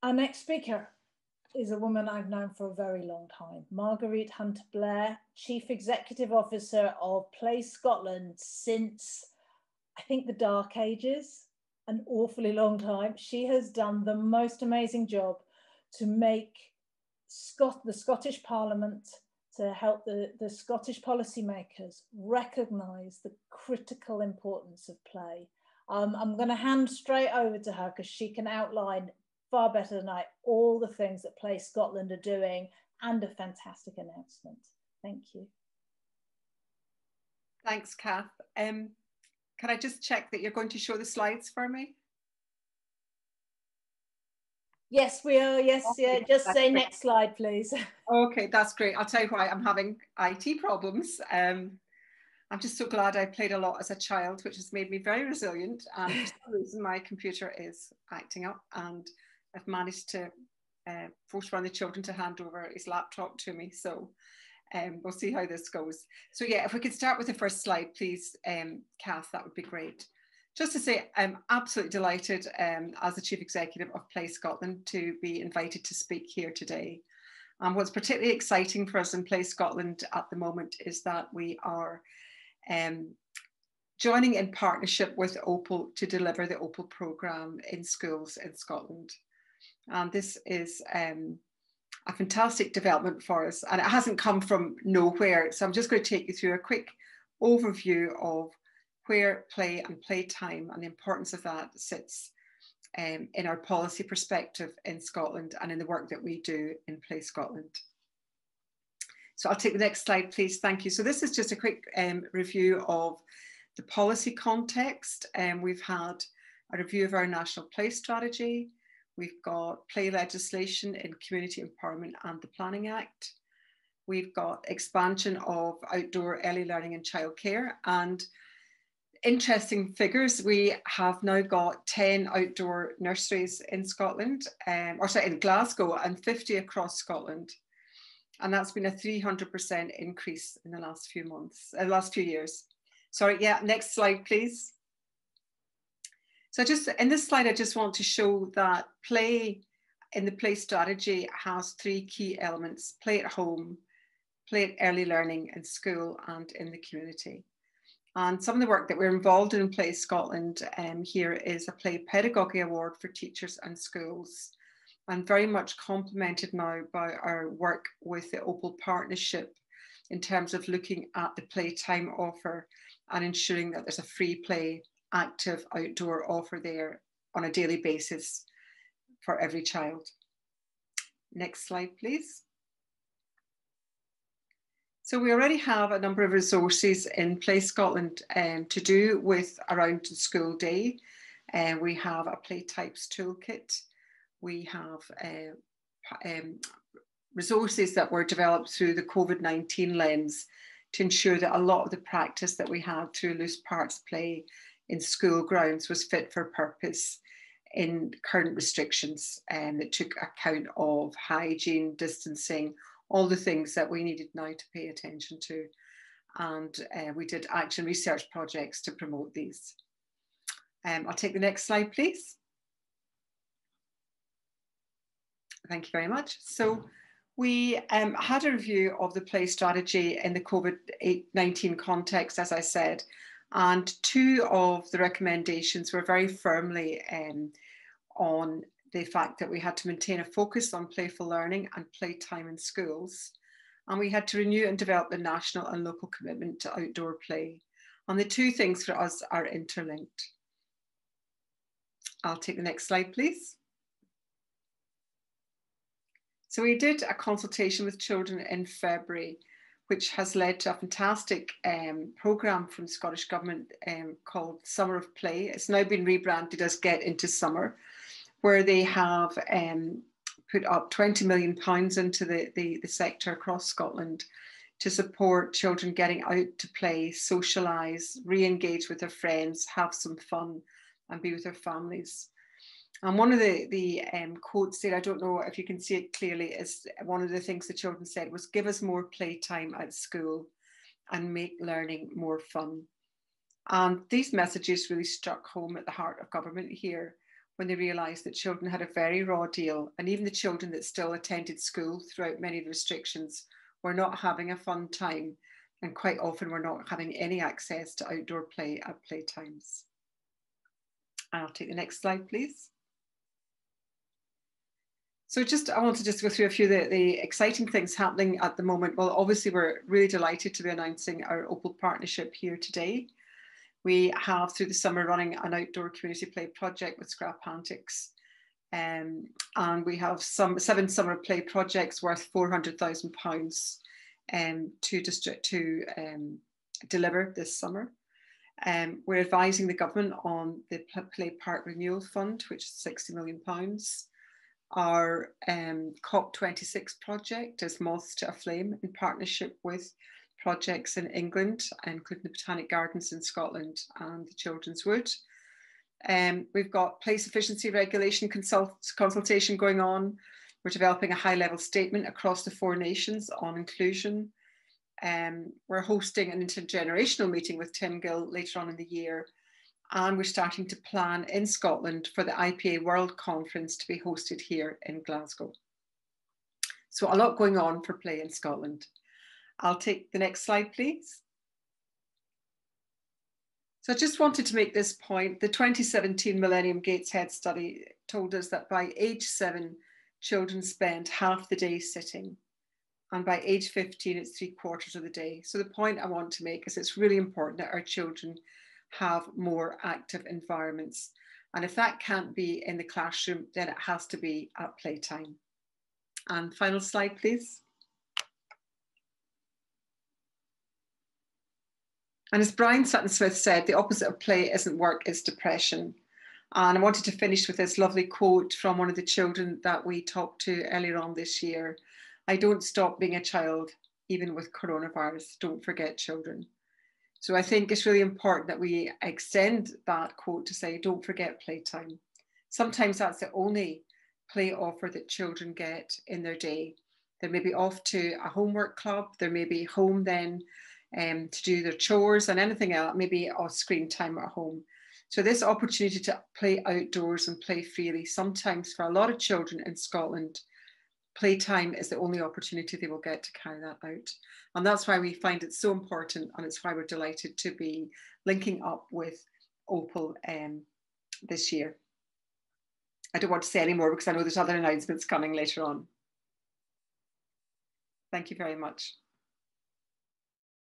Our next speaker is a woman I've known for a very long time, Marguerite Blair, Chief Executive Officer of Play Scotland since, I think, the Dark Ages, an awfully long time. She has done the most amazing job to make the Scottish Parliament, to help the Scottish policymakers recognise the critical importance of play. I'm going to hand straight over to her because she can outline far better than I all the things that Play Scotland are doing, and a fantastic announcement. Thank you. Thanks, Kath. Can I just check that you're going to show the slides for me? Yes, we are. Yes, okay, yeah. Just say great. Next slide, please. Okay, that's great. I'll tell you why I'm having IT problems. I'm just so glad I played a lot as a child, which has made me very resilient. And for some reason, my computer is acting up, and I've managed to force one of the children to hand over his laptop to me. So we'll see how this goes. So yeah, if we could start with the first slide, please, Kath, that would be great. Just to say, I'm absolutely delighted as the Chief Executive of Play Scotland to be invited to speak here today. What's particularly exciting for us in Play Scotland at the moment is that we are joining in partnership with OPAL to deliver the OPAL programme in schools in Scotland. And this is a fantastic development for us, and it hasn't come from nowhere. So I'm just going to take you through a quick overview of where play and playtime and the importance of that sits in our policy perspective in Scotland and in the work that we do in Play Scotland. So I'll take the next slide, please. Thank you. So this is just a quick review of the policy context. We've had a review of our national play strategy. We've got play legislation in Community Empowerment and the Planning Act. We've got expansion of outdoor early learning and childcare. And interesting figures, we have now got 10 outdoor nurseries in Scotland, or sorry, in Glasgow, and 50 across Scotland. And that's been a 300% increase in the last few months, last few years. Sorry, yeah, next slide, please. So in this slide, I just want to show that play in the play strategy has three key elements: play at home, play at early learning in school, and in the community. And some of the work that we're involved in Play Scotland here is a Play Pedagogy Award for teachers and schools, and very much complemented now by our work with the OPAL partnership in terms of looking at the Playtime offer and ensuring that there's a free play, active outdoor offer there on a daily basis for every child. Next slide, please. So we already have a number of resources in Play Scotland to do with around the school day. We have a Playtypes toolkit. We have resources that were developed through the COVID-19 lens to ensure that a lot of the practice that we had through loose parts play in school grounds was fit for purpose in current restrictions, and that took account of hygiene, distancing, all the things that we needed now to pay attention to. And we did action research projects to promote these. I'll take the next slide, please. Thank you very much. So we had a review of the play strategy in the COVID-19 context, as I said, and two of the recommendations were very firmly on the fact that we had to maintain a focus on playful learning and playtime in schools. And we had to renew and develop the national and local commitment to outdoor play. And the two things for us are interlinked. I'll take the next slide, please. So we did a consultation with children in February, which has led to a fantastic programme from the Scottish Government called Summer of Play. It's now been rebranded as Get Into Summer, where they have put up £20 million into the sector across Scotland to support children getting out to play, socialise, re-engage with their friends, have some fun and be with their families. And one of the quotes there, I don't know if you can see it clearly, is one of the things the children said was, give us more playtime at school and make learning more fun. And these messages really struck home at the heart of government here, when they realised that children had a very raw deal, and even the children that still attended school throughout many of the restrictions were not having a fun time, and quite often were not having any access to outdoor play at Playtimes. I'll take the next slide, please. So I want to just go through a few of the exciting things happening at the moment. Well, obviously, we're really delighted to be announcing our OPAL partnership here today. We have, through the summer, running an outdoor community play project with Scrap Antics. And we have 7 summer play projects worth £400,000 to deliver this summer. We're advising the government on the Play Park Renewal Fund, which is £60 million. Our COP26 project is Moths to a Flame, in partnership with projects in England, including the Botanic Gardens in Scotland and the Children's Wood. We've got place efficiency regulation consultation going on. We're developing a high-level statement across the 4 nations on inclusion. We're hosting an intergenerational meeting with Tim Gill later on in the year. And we're starting to plan in Scotland for the IPA World Conference to be hosted here in Glasgow. So a lot going on for play in Scotland. I'll take the next slide, please. So I just wanted to make this point. The 2017 Millennium Gateshead study told us that by age 7, children spend half the day sitting. And by age 15, it's 3/4 of the day. So the point I want to make is it's really important that our children have more active environments. And if that can't be in the classroom, then it has to be at playtime. And final slide, please. And as Brian Sutton-Smith said, the opposite of play isn't work, it's depression. And I wanted to finish with this lovely quote from one of the children that we talked to earlier on this year. "I don't stop being a child, even with coronavirus. Don't forget children." So I think it's really important that we extend that quote to say, don't forget playtime. Sometimes that's the only play offer that children get in their day. They may be off to a homework club, they may be home then to do their chores and anything else, maybe off screen time at home. So this opportunity to play outdoors and play freely, sometimes for a lot of children in Scotland, playtime is the only opportunity they will get to carry that out. And that's why we find it so important, and it's why we're delighted to be linking up with OPAL this year. I don't want to say any more because I know there's other announcements coming later on. Thank you very much.